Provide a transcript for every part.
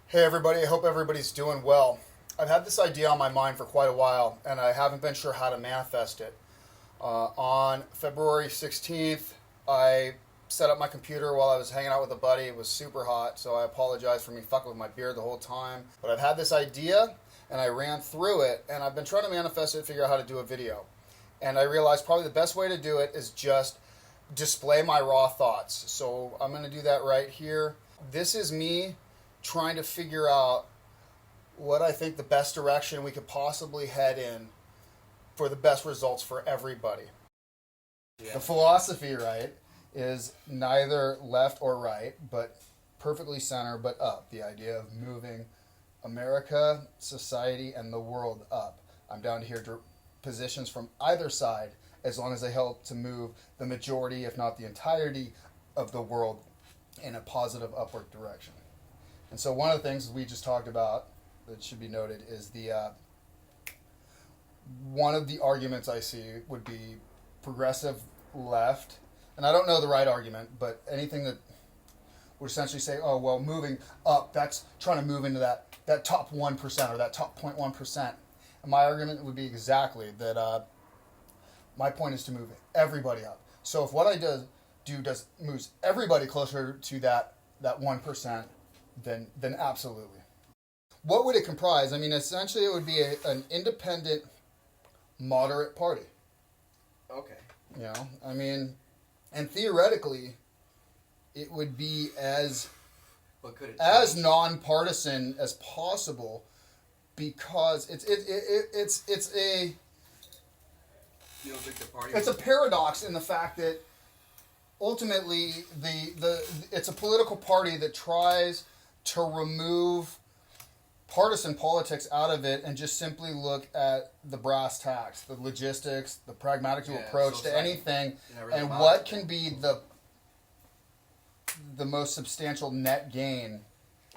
Hey everybody, I hope everybody's doing well. I've had this idea on my mind for quite a while, and I haven't been sure how to manifest it. On February 16th, I set up my computer while I was hanging out with a buddy. It was super hot, so I apologize for me fucking with my beard the whole time. But I've had this idea, and I ran through it, and I've been trying to manifest it, figure out how to do a video. And I realized probably the best way to do it is just display my raw thoughts. So I'm going to do that right here. This is me trying to figure out what I think the best direction we could possibly head in for the best results for everybody. Yeah. The philosophy, right, is neither left or right, but perfectly center, but up. The idea of moving America, society, and the world up. I'm down to here positions from either side as long as they help to move the majority, if not the entirety, of the world in a positive upward direction. And so one of the things we just talked about that should be noted is the one of the arguments I see would be progressive left, and I don't know the right argument, but anything that would essentially say, oh, well, moving up, that's trying to move into that top 1% or that top 0.1%. And my argument would be exactly that my point is to move everybody up. So if what I do moves everybody closer to that 1%, then absolutely. What would it comprise? I mean, essentially it would be an independent, moderate party. Okay. You know, I mean, and theoretically, it would be as non-partisan as possible, because it's a you don't think the party it's a paradox in the fact that ultimately it's a political party that tries to remove partisan politics out of it and just simply look at the brass tacks, the logistics, the pragmatic approach to anything, and what can be the most substantial net gain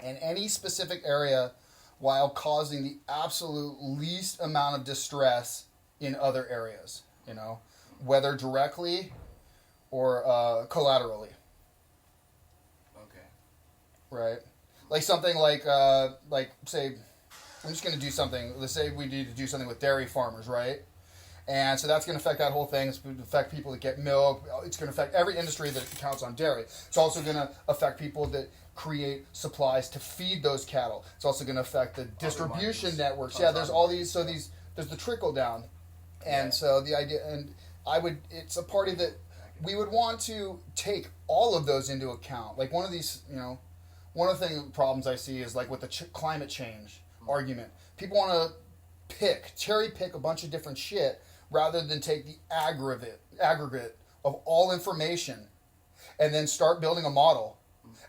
in any specific area while causing the absolute least amount of distress in other areas, you know, whether directly or collaterally. Okay. Right? Like something like say, I'm just going to do something. Let's say we need to do something with dairy farmers, right? And so that's going to affect that whole thing. It's going to affect people that get milk. It's going to affect every industry that counts on dairy. It's also going to affect people that create supplies to feed those cattle. It's also going to affect the distribution networks. Yeah, there's all these. So there's the trickle down, and so the idea, and it's a party that we would want to take all of those into account. Like one of these, you know. One of the problems I see is like with the climate change argument. People want to cherry pick a bunch of different shit rather than take the aggregate of all information and then start building a model.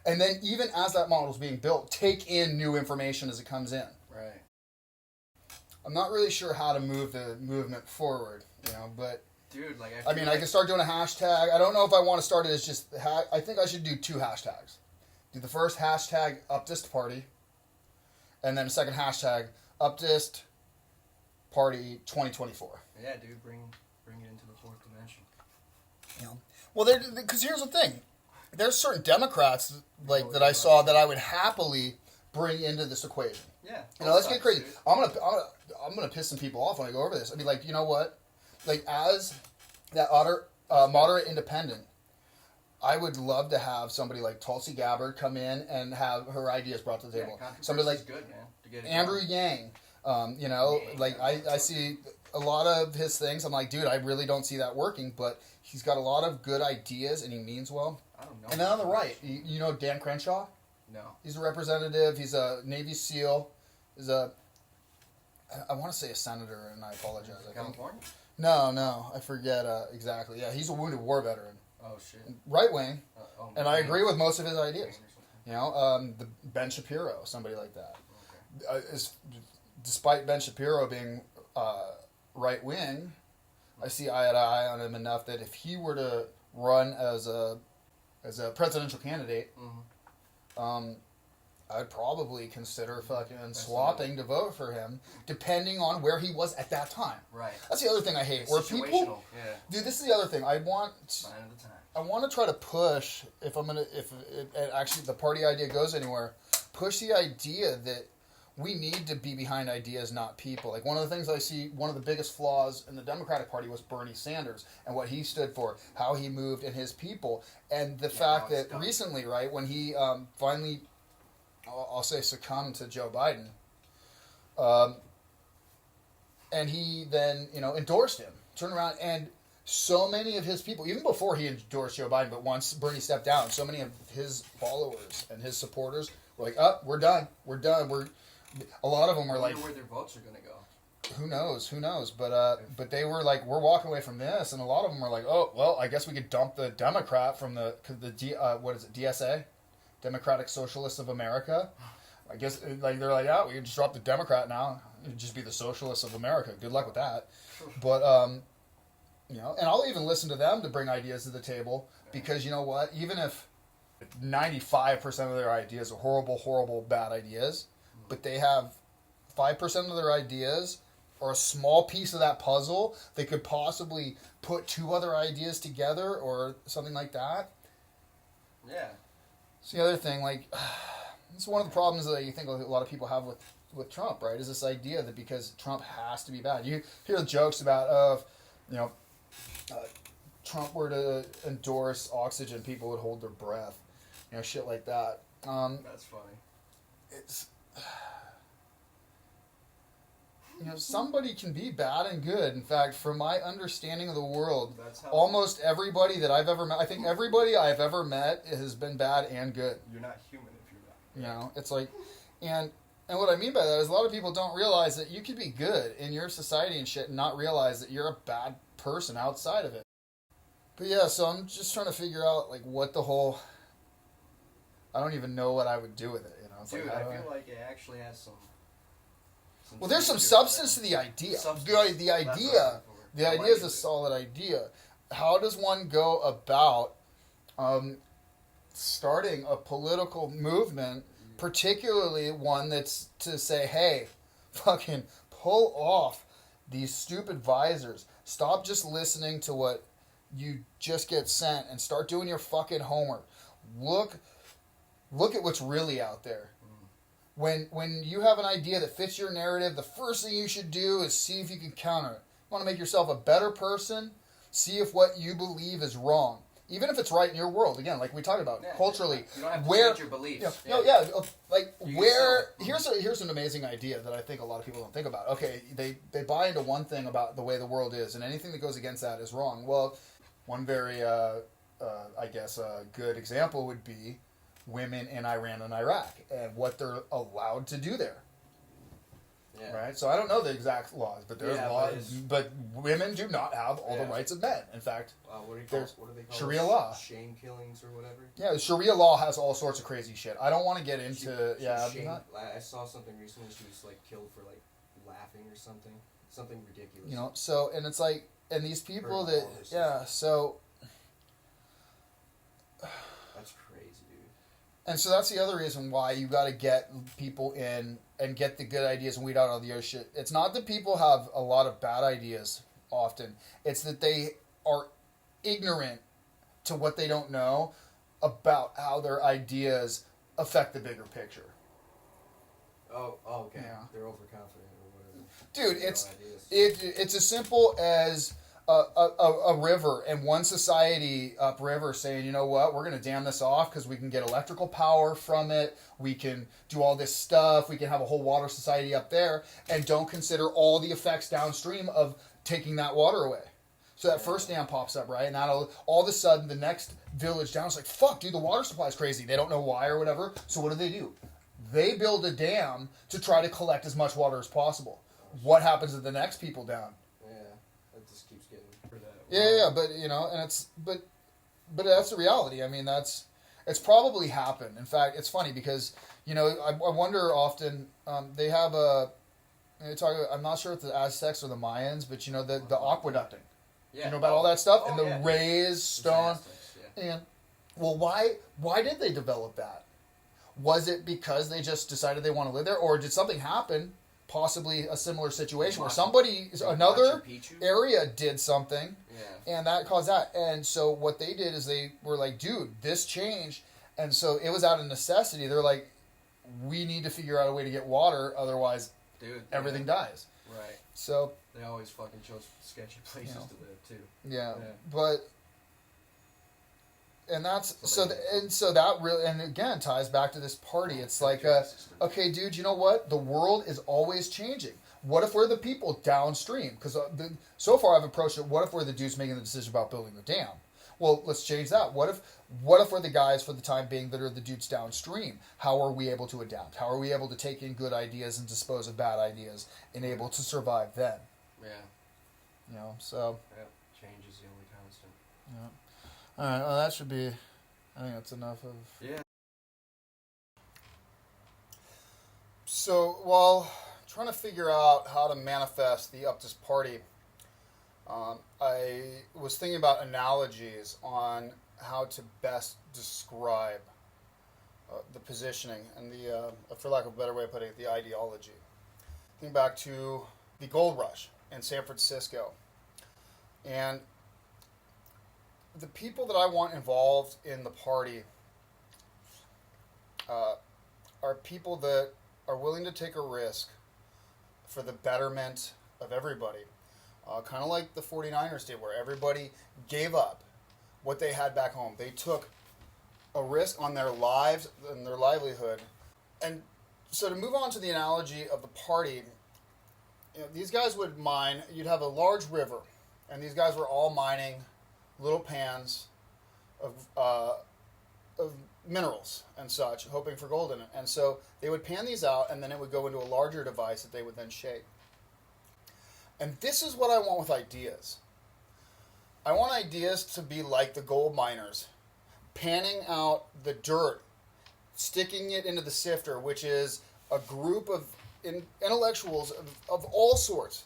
And then even as that model is being built, take in new information as it comes in. Right. I'm not really sure how to move the movement forward, you know, but... Dude, like... I can start doing a hashtag. I don't know if I want to start it as just... I think I should do 2 hashtags. Do the first hashtag Upptist Party, and then the second hashtag Upptist Party 2024. Yeah, dude, bring it into the 4th dimension. You know, well, because here's the thing: there's certain Democrats that I saw that I would happily bring into this equation. Yeah, you know, let's get crazy. Dude. I'm gonna piss some people off when I go over this. I'd be like, you know what? Like as that moderate independent. I would love to have somebody like Tulsi Gabbard come in and have her ideas brought to the table. Somebody like good, man, to get Andrew Yang. You know, I see a lot of his things. I'm like, dude, I really don't see that working, but he's got a lot of good ideas and he means well. I don't know. And then on the right, you know Dan Crenshaw? No. He's a representative. He's a Navy SEAL. I want to say a senator, and I apologize. California? No, I forget exactly. Yeah, he's a wounded war veteran. Oh, shit. Right wing, and I agree with most of his ideas. You know, the Ben Shapiro, somebody like that. Okay. Despite Ben Shapiro being right wing, I see eye to eye on him enough that if he were to run as a presidential candidate, I'd probably consider fucking swapping to vote for him, depending on where he was at that time. Right. That's the other thing I hate. Where people, dude, this is the other thing. I want to try to push. If actually the party idea goes anywhere, push the idea that we need to be behind ideas, not people. Like, one of the things I see, one of the biggest flaws in the Democratic Party was Bernie Sanders and what he stood for, how he moved and his people. And the fact that recently, right, when he finally, I'll say, succumbed to Joe Biden, and he then, endorsed him, turned around, and so many of his people, even before he endorsed Joe Biden, but once Bernie stepped down, so many of his followers and his supporters were like, we're done. A lot of them were like, where their votes are going to go. Who knows? But they were like, we're walking away from this, and a lot of them were like, oh, well, I guess we could dump the Democrat from the DSA, Democratic Socialists of America. I guess like they're like, yeah, we can just drop the Democrat now. It'd just be the Socialists of America. Good luck with that. But and I'll even listen to them to bring ideas to the table, because you know what? Even if 95% of their ideas are horrible, bad ideas, but they have 5% of their ideas or a small piece of that puzzle, they could possibly put two other ideas together or something like that. Yeah. It's the other thing, like, it's one of the problems that you think a lot of people have with Trump, right, is this idea that because Trump has to be bad. You hear the jokes about, Trump were to endorse oxygen, people would hold their breath. Shit like that. That's funny. It's... somebody can be bad and good. In fact, from my understanding of the world, almost everybody that I've ever met, I think everybody I've ever met has been bad and good. You're not human if you're not. It's like, and what I mean by that is a lot of people don't realize that you can be good in your society and shit and not realize that you're a bad person outside of it. But yeah, so I'm just trying to figure out, like, what the whole... I don't even know what I would do with it, It's Dude, like, I feel like it actually has some well, there's some substance to the idea. The idea is a solid idea. How does one go about starting a political movement, particularly one that's to say, hey, fucking pull off these stupid visors. Stop just listening to what you just get sent and start doing your fucking homework. Look at what's really out there. When you have an idea that fits your narrative, the first thing you should do is see if you can counter it. You want to make yourself a better person? See if what you believe is wrong. Even if it's right in your world. Again, like we talked about, culturally. You don't have to change your beliefs. Here's an amazing idea that I think a lot of people don't think about. Okay, they buy into one thing about the way the world is, and anything that goes against that is wrong. Well, one very, good example would be women in Iran and Iraq and what they're allowed to do there. Yeah. Right? So I don't know the exact laws, but there's laws. But women do not have all the rights of men. In fact, what do they call Sharia law. Shame killings or whatever? Yeah, Sharia law has all sorts of crazy shit. I don't want to get into... I saw something recently. She was killed for laughing or something. Something ridiculous. So, and it's like... And these people that... Yeah, so... That's crazy, dude. And so that's the other reason why you got to get people in and get the good ideas and weed out all the other shit. It's not that people have a lot of bad ideas often. It's that they are ignorant to what they don't know about how their ideas affect the bigger picture. Oh, okay. Yeah. They're overconfident or whatever. Dude, it's as simple as a river and one society upriver saying, you know what, we're going to dam this off because we can get electrical power from it. We can do all this stuff. We can have a whole water society up there and don't consider all the effects downstream of taking that water away. So that first dam pops up, right? And that'll all of a sudden the next village down is like, fuck, dude, the water supply is crazy. They don't know why or whatever. So what do? They build a dam to try to collect as much water as possible. What happens to the next people down? It just keeps getting for that. Yeah, but and it's but that's the reality. I mean, it's probably happened. In fact, it's funny because I wonder often they have I'm not sure if the Aztecs or the Mayans, but the aqueducting. Yeah. About all that stuff and the yeah. raised stone. Aztecs, yeah. And well, why did they develop that? Was it because they just decided they want to live there, or did something happen? Possibly a similar situation where another area did something, and that caused that. And so what they did is they were like, dude, this changed. And so it was out of necessity. They're like, we need to figure out a way to get water, otherwise Dude, everything dies. Right. So they always fucking chose sketchy places to live too. Yeah. But and that's so that really, and again ties back to this party. It's like okay, dude, you know what? The world is always changing. What if we're the people downstream? Because so far I've approached it. What if we're the dudes making the decision about building the dam? Well, let's change that. What if we're the guys for the time being that are the dudes downstream? How are we able to adapt? How are we able to take in good ideas and dispose of bad ideas and able to survive then? Yeah. You know, so. Yeah, change is the only constant. Yeah. All right. Well, that should be. I think that's enough of. Yeah. So while trying to figure out how to manifest the Upptist party, I was thinking about analogies on how to best describe the positioning and the, for lack of a better way of putting it, the ideology. Think back to the gold rush in San Francisco. And the people that I want involved in the party are people that are willing to take a risk for the betterment of everybody. Kind of like the 49ers did, where everybody gave up what they had back home. They took a risk on their lives and their livelihood. And so to move on to the analogy of the party, you know, these guys would mine. You'd have a large river, and these guys were all mining little pans of minerals and such, hoping for gold in it. And so they would pan these out, and then it would go into a larger device that they would then shape. And this is what I want with ideas. I want ideas to be like the gold miners, panning out the dirt, sticking it into the sifter, which is a group of intellectuals of all sorts,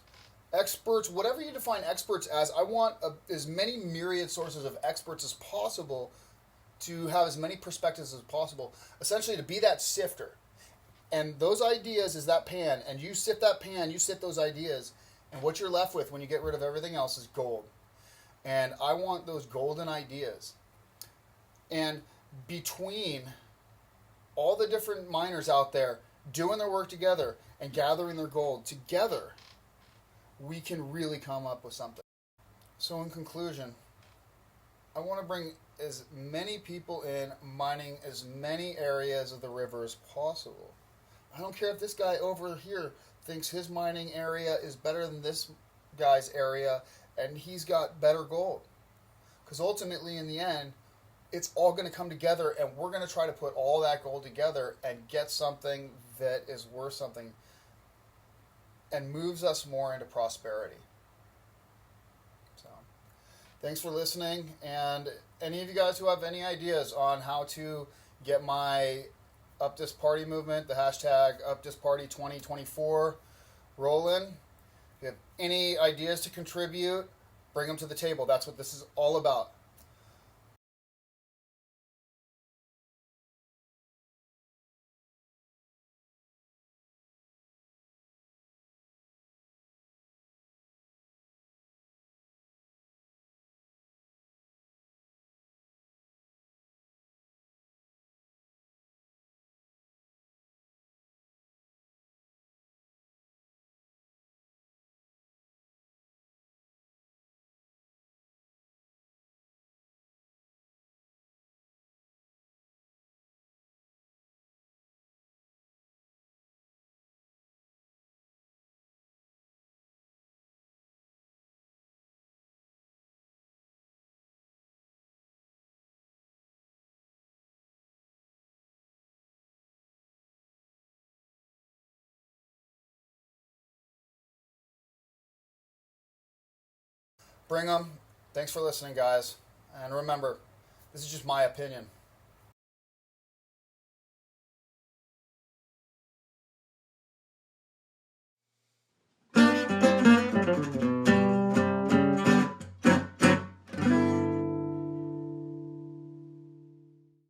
experts, whatever you define experts as. I want as many myriad sources of experts as possible to have as many perspectives as possible, essentially to be that sifter. And those ideas is that pan, and you sift that pan, you sift those ideas, and what you're left with when you get rid of everything else is gold. And I want those golden ideas. And between all the different miners out there doing their work together and gathering their gold together, we can really come up with something. So in conclusion, I want to bring as many people in mining as many areas of the river as possible. I don't care if this guy over here thinks his mining area is better than this guy's area and he's got better gold. Because ultimately, in the end, it's all going to come together, and we're going to try to put all that gold together and get something that is worth something and moves us more into prosperity. So, thanks for listening, and any of you guys who have any ideas on how to get my Upptist Party movement, the hashtag Upptist Party 2024, rolling. If you have any ideas to contribute, bring them to the table. That's what this is all about. Bring them. Thanks for listening, guys. And remember, this is just my opinion.